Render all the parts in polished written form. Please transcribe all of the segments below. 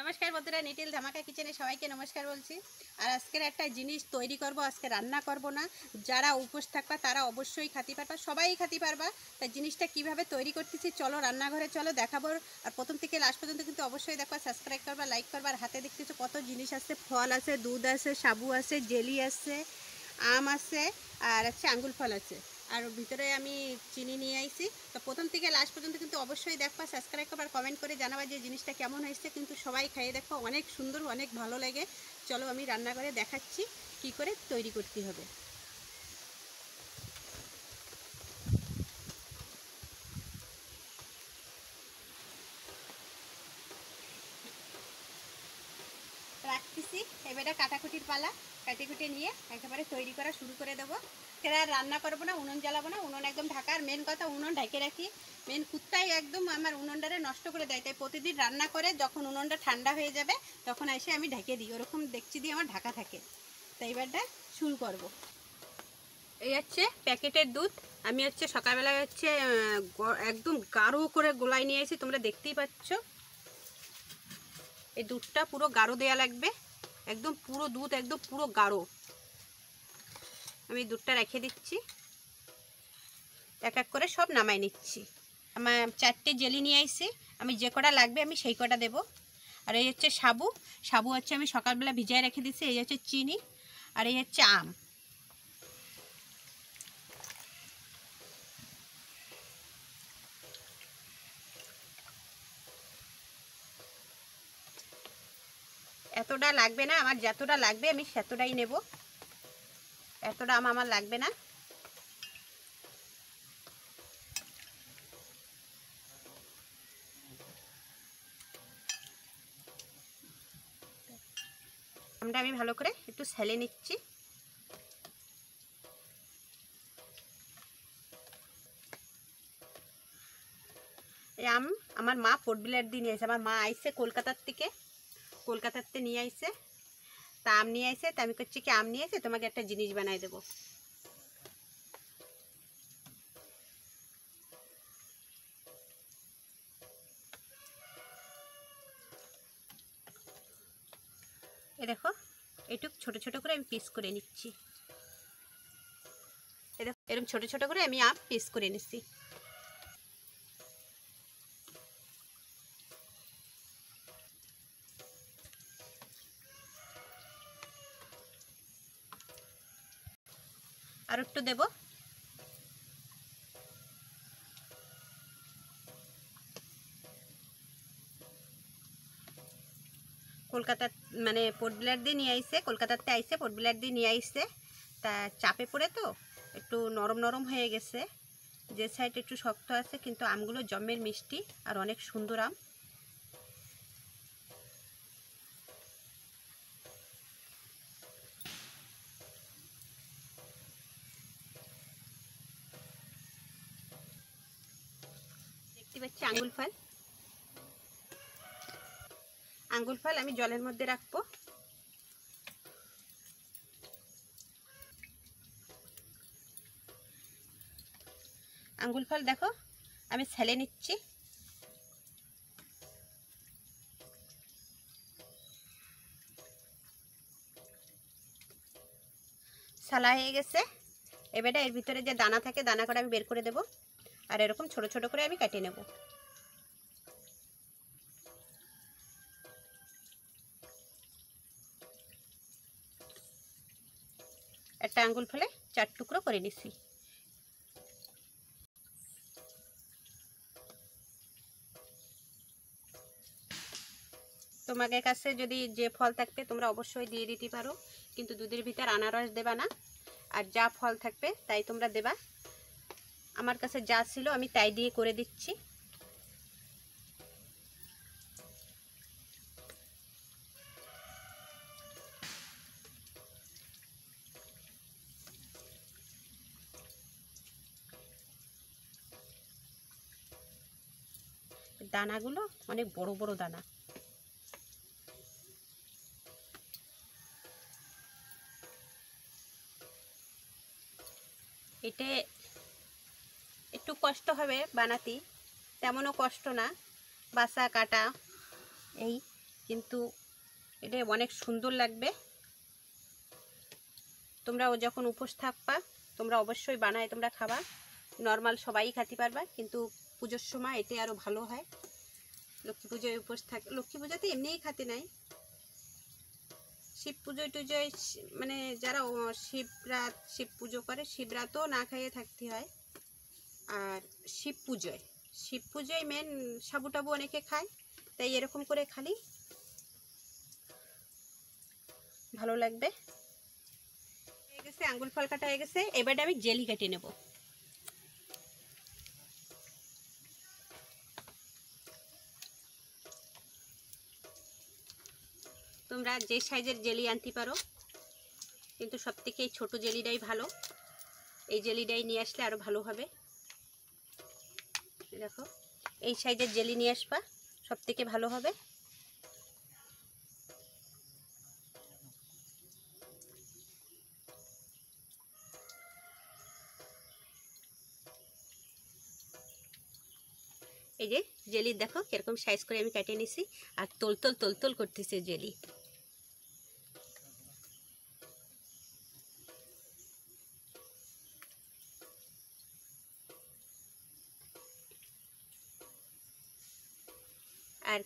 নমস্কার বন্ধুরা, নিটিল ধামাকা কিচেনে সবাইকে নমস্কার বলছি। আর আজকের একটা জিনিস তৈরি করব, আজকে রান্না করব না। যারা উপোস থাকবা তারা অবশ্যই খেতে পারবা, সবাই খেতে পারবা। তাই জিনিসটা কিভাবে তৈরি করতেছি চলো রান্নাঘরে চলো দেখাবো। আর প্রথম থেকে লাস্ট পর্যন্ত কিন্তু অবশ্যই দেখবা, সাবস্ক্রাইব করবা, লাইক করবা। আর হাতে দেখতেছো কত জিনিস আছে, ফল আছে, দুধ আছে, সাবু আছে, জেলি আছে, আম আছে, আর হচ্ছে আঙ্গুর ফল আছে। আর ভিতরে আমি চিনি নিয়ে আইছি। তো প্রথম থেকে লাস্ট পর্যন্ত কিন্তু অবশ্যই দেখবা, সাবস্ক্রাইব করবার, কমেন্ট করে জানাবা যে জিনিসটা কেমন হয়েছে। কিন্তু সবাই খাইয়ে দেখো, অনেক সুন্দর, অনেক ভালো লাগে। চলো আমি রান্না করে দেখাচ্ছি কি করে তৈরি করতে হবে। রাখতেছি, এবারে কাটাকুটির পালা। কাটিকুটি নিয়ে একেবারে তৈরি করা শুরু করে দেবো। আর রান্না করবো না, উনুন জ্বালাবো না, উনুন একদম ঢাকার। মেন কথা উনুন ঢেকে রাখি। মেন কুত্তাই একদম আমার উনুনটারে নষ্ট করে দেয়। তাই প্রতিদিন রান্না করে যখন উনুনটা ঠান্ডা হয়ে যাবে তখন এসে আমি ঢেকে দিই। ওরকম দেখছি দিয়ে আমার ঢাকা থাকে। তাই এবারটা শুরু করব। এই হচ্ছে প্যাকেটের দুধ। আমি হচ্ছে সকালবেলা হচ্ছে একদম গাঢ় করে গোলায় নিয়ে এসেছি, তোমরা দেখতেই পাচ্ছ। এই দুধটা পুরো গাঢ় দেয়া লাগবে, একদম পুরো দুধ একদম পুরো গাঢ়। আমি দুধটা রেখে দিচ্ছি, এক এক করে সব নামাই নিচ্ছি। আমার 4টে জেলি নিয়ে আইছি, আমি যে কটা লাগবে আমি সেই কটা দেব। আর এই হচ্ছে সাবু। সাবু হচ্ছে আমি সকালবেলা ভিজায় রেখে দিচ্ছি। এই হচ্ছে চিনি, আর এই হচ্ছে আম। এতটা লাগবে না, আমার যতটা লাগবে আমি সেতটাই নেব। এতটা আম আমার লাগবে না। আমটা আমি ভালো করে একটু সেলে নিচ্ছি। এই আম আমার মা পোর্টবিলার দিয়ে নিয়ে আসে। আমার মা আইসে কলকাতার থেকে, কলকাতাতে নিয়ে আইসে। তা আম নিয়ে আইসে, তা আমি করছি কি আম নিয়ে এসে তোমাকে একটা জিনিস বানাই দেবো। এ দেখো, এইটুক ছোট ছোট করে আমি পিস করে নিচ্ছি। এ দেখো, এরকম ছোট ছোট করে আমি আম পিস করে নিচ্ছি। আর একটু দেব। কলকাতার মানে পোর্টবিলার দিয়ে নিয়ে আইসে, কলকাতাতে আইসে পোর্টবিলার দিয়ে নিয়ে আইসে। তা চাপে পড়ে তো একটু নরম নরম হয়ে গেছে। যে সাইড একটু শক্ত আছে, কিন্তু আমগুলো জম্মের মিষ্টি আর অনেক সুন্দর আম। দেখতে পাচ্ছি আঙ্গুর ফল। আঙ্গুর ফল আমি জলের মধ্যে রাখবো। আঙ্গুর ফল দেখো আমি ছেলে নিচ্ছি। ছালা হয়ে গেছে। এবারে এর ভিতরে যে দানা থাকে দানা করে আমি বের করে দেব। আর এরকম ছোট ছোট করে আমি কেটে নেব। একটা আঙ্গুল ফলে 4 টুকরো করে নিচ্ছি। তোমাদের কাছে যদি যে ফল থাকবে তোমরা অবশ্যই দিয়ে দিতে পারো, কিন্তু দুধের ভিতর আনারস দেবা না। আর যা ফল থাকবে তাই তোমরা দেবা। আমার কাছে যা ছিল আমি তাই দিয়ে করে দিচ্ছি। দানাগুলো অনেক বড় বড় দানা। এটা একটু কষ্ট হবে বানাতে, তেমনও কষ্ট না, বাছা কাটা এই। কিন্তু এটা অনেক সুন্দর লাগবে। তোমরাও যখন উপোস থাকবা তোমরা অবশ্যই বানায় তোমরা খাবা। নর্মাল সবাই খেতে পারবা, কিন্তু পুজোর সময় এতে আরও ভালো হয়। লক্ষ্মী পুজোয় উপোস থাক, লক্ষ্মী পুজোতে এমনিই খাতে নাই, শিব পুজোয় টুজোয় মানে যারা শিব পুজো করে শিবরাতও না খাইয়ে থাকতে হয়। আর শিব পুজোয় মেন সাবু টাবু অনেকে খায়, তাই এরকম করে খালি ভালো লাগবে। হয়ে গেছে, আঙ্গুল ফল কাটা হয়ে গেছে। এবারে আমি জেলি কেটে নেব। তোমরা যে সাইজের জেলি আনতে পারো, কিন্তু সবথেকে এই ছোটো জেলিটাই ভালো। এই জেলিটাই নিয়ে আসলে আরও ভালো হবে। দেখো, এই সাইজের জেলি নিয়ে আসবা, সবথেকে ভালো হবে। এই যে জেলি দেখো কিরকম সাইজ করে আমি কেটে নিছি, আর তোলতোল তোলতোল করতেছে জেলি। আর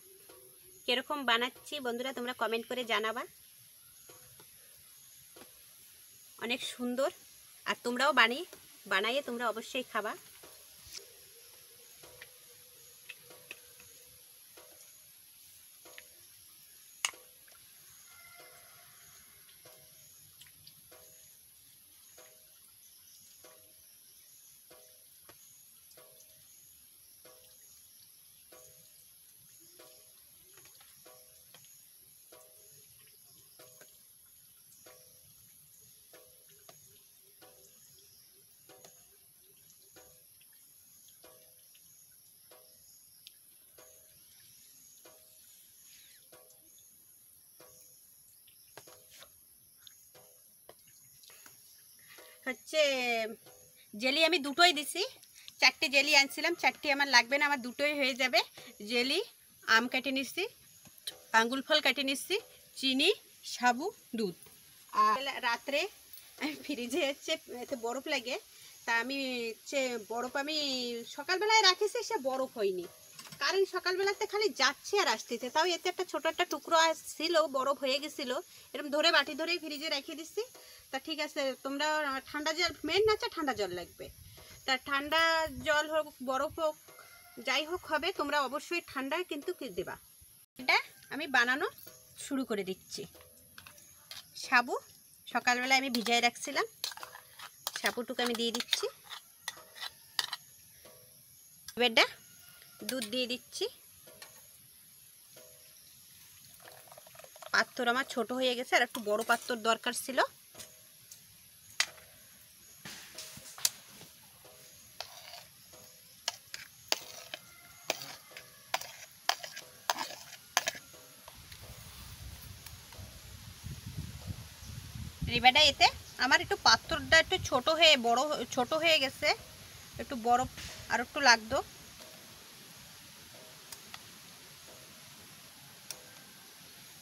কিরকম বানাচ্ছি বন্ধুরা তোমরা কমেন্ট করে জানাবা। অনেক সুন্দর, আর তোমরাও বানাইয়ে তোমরা অবশ্যই খাবা। হচ্ছে জেলি আমি দুটোই দিছি, 4টে জেলি আনছিলাম, 4টে আমার লাগবে না, আমার দুটোই হয়ে যাবে। জেলি, আম কেটে নিচ্ছি, আঙ্গুল ফল কেটে নিচ্ছি, চিনি, সাবু, দুধ। আর রাত্রে আমি ফ্রিজে এতে বরফ লাগে, তা আমি বরফ আমি সকালবেলায় রাখিছি, সে বরফ হয়নি, কারণ সকালবেলাতে খালি যাচ্ছে আর আসতেছে। তাও এতে একটা ছোটো একটা টুকরো আসছিল, বরফ হয়ে গেছিলো, এরকম ধরে বাটি ধরেই ফ্রিজে রেখে দিচ্ছি। তা ঠিক আছে, তোমরা ঠান্ডা জল মেন না, ঠান্ডা জল লাগবে। তা ঠান্ডা জল হোক বরফ হোক যাই হোক হবে, তোমরা অবশ্যই ঠান্ডা কিন্তু দেবা। এটা আমি বানানো শুরু করে দিচ্ছি। সাবু সকালবেলা আমি ভিজায় রাখছিলাম, সাবুটুকু আমি দিয়ে দিচ্ছি। এবারটা দুধ দিয়ে দিচ্ছি। পাত্র আমার ছোট হয়ে গেছে, আর একটু বড় পাত্র দরকার ছিল। এবারটা এতে আমার একটু পাত্রটা একটু ছোট হয়ে গেছে, একটু বড় আর একটু লাগতো।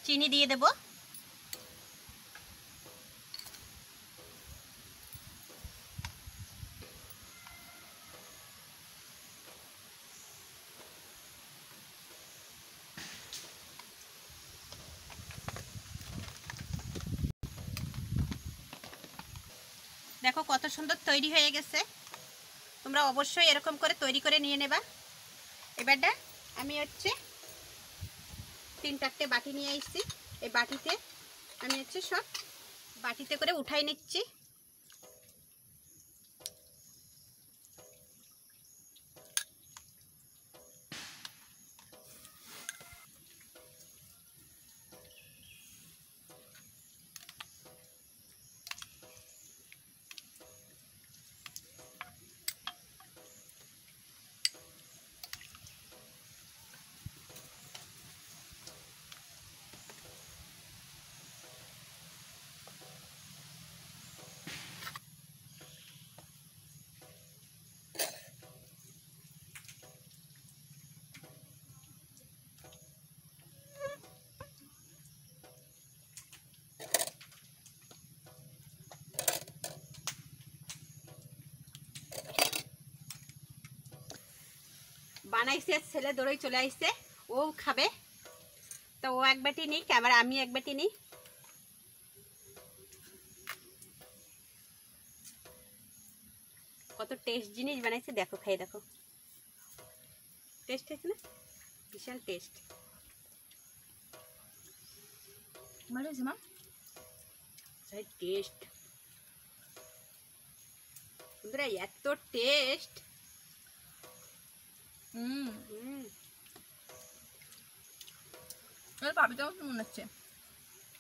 চিনি দিয়ে দেব। দেখো কত সুন্দর তৈরি হয়ে গেছে, তোমরা অবশ্যই এরকম করে তৈরি করে নিয়ে নেবা। এবারটা আমি 3-4টে বাটি নিয়ে এসেছি, এই বাটিতে আমি সব বাটিতে করে উঠাই নিচ্ছি। বানাইছে, ছেলে দৌড়ই চলে আসছে, ও খাবে। তো ও এক বাটি নিই, ক্যামেরা আমি এক বাটি নিই। কত টেস্ট জিনিস বানাইছে দেখো, খাই দেখো। টেস্ট হয়েছে না? বিশাল টেস্ট। ভালো হয়েছে মা? টেস্ট বন্ধুরা, এত টেস্ট। পাপিটাও তো মনে হচ্ছে।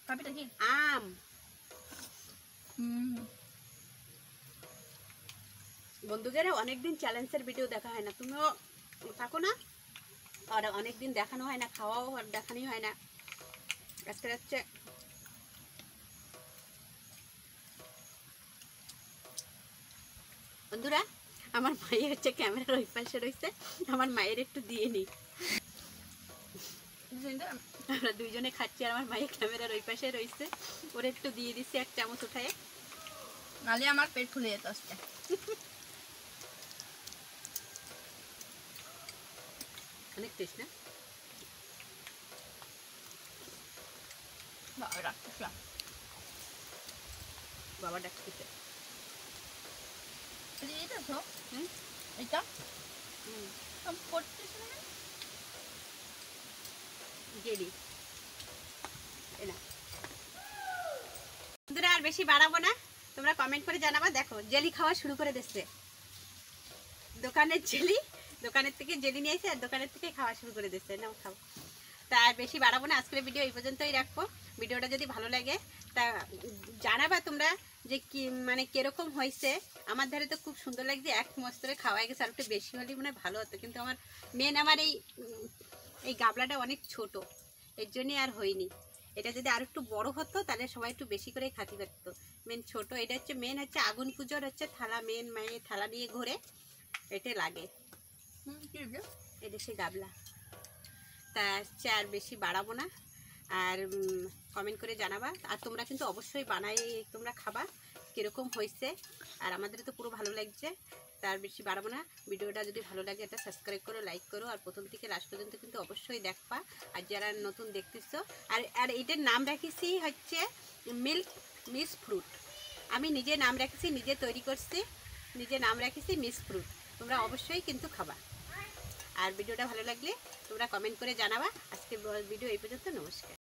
পাপিটা কি? আম। বন্ধুদের অনেকদিন চ্যালেঞ্জের ভিডিও দেখা হয় না, তুমিও থাকো না, আর অনেকদিন দেখানো হয় না, খাওয়াও আর দেখানোই হয় না। আজকে হচ্ছে বন্ধুরা, আমার মায়ের হচ্ছে ক্যামেরার ওই পাশে রয়েছে, আমার মায়ের একটু দিয়ে নিই। আমরা দুইজনে খাচ্ছি আর আমার মায়ের ক্যামেরার ওই পাশে রয়েছে, ওর একটু দিয়ে দিচ্ছি এক চামচ উঠায়, নালে আমার পেট ফুলে যেত আজকে। অনেক টেস্ট না? বাবা ডাকতেছে। এটা জেলি বন্ধুরা, আর বেশি বাড়াবো না, তোমরা কমেন্ট করে জানাবা। দেখো জেলি খাওয়া শুরু করে দিচ্ছে, দোকানের জেলি, দোকানের থেকে জেলি নিয়ে এসে আর দোকানের থেকে খাওয়া শুরু করে দিচ্ছে। নাও খাও। তা আর বেশি বাড়াবো না, আজকের ভিডিও এই পর্যন্তই রাখবো। ভিডিওটা যদি ভালো লাগে তা জানাবা তোমরা যে কি মানে কিরকম হয়েছে। আমার ধারে তো খুব সুন্দর লাগছে, এক মস্তরে খাওয়া গেছে, আর একটু বেশি হলেই মনে ভালো হতো, কিন্তু আমার আমার এই গাবলাটা অনেক ছোট, এর জন্যই আর হয়নি। এটা যদি আর একটু বড় হতো তাহলে সবাই একটু বেশি করে খাতে পারতো। ছোট, এটা হচ্ছে হচ্ছে আগুন পুজোর হচ্ছে থালা, মায়ের থালা নিয়ে ঘোরে, এটা লাগে। এটা সে গাবলা। তা হচ্ছে আর বেশি বাড়াবো না, আর কমেন্ট করে জানাবা। আর তোমরা কিন্তু অবশ্যই বানাই, তোমরা খাবা কীরকম হয়েছে। আর আমাদের তো পুরো ভালো লাগছে, তার বেশি বাড়াবো না। ভিডিওটা যদি ভালো লাগে এটা সাবস্ক্রাইব করো, লাইক করো, আর প্রথম থেকে লাস্ট পর্যন্ত কিন্তু অবশ্যই দেখবা। আর যারা নতুন দেখতেছো, আর এটার নাম রাখিছি হচ্ছে মিল্ক মিস ফ্রুট। আমি নিজে নাম রাখিছি, নিজে তৈরি করছি, নিজে নাম রাখিছি মিস ফ্রুট। তোমরা অবশ্যই কিন্তু খাবা। আর ভিডিওটা ভালো লাগলে তোমরা কমেন্ট করে জানাবা। আজকে ভিডিও এই পর্যন্ত, নমস্কার।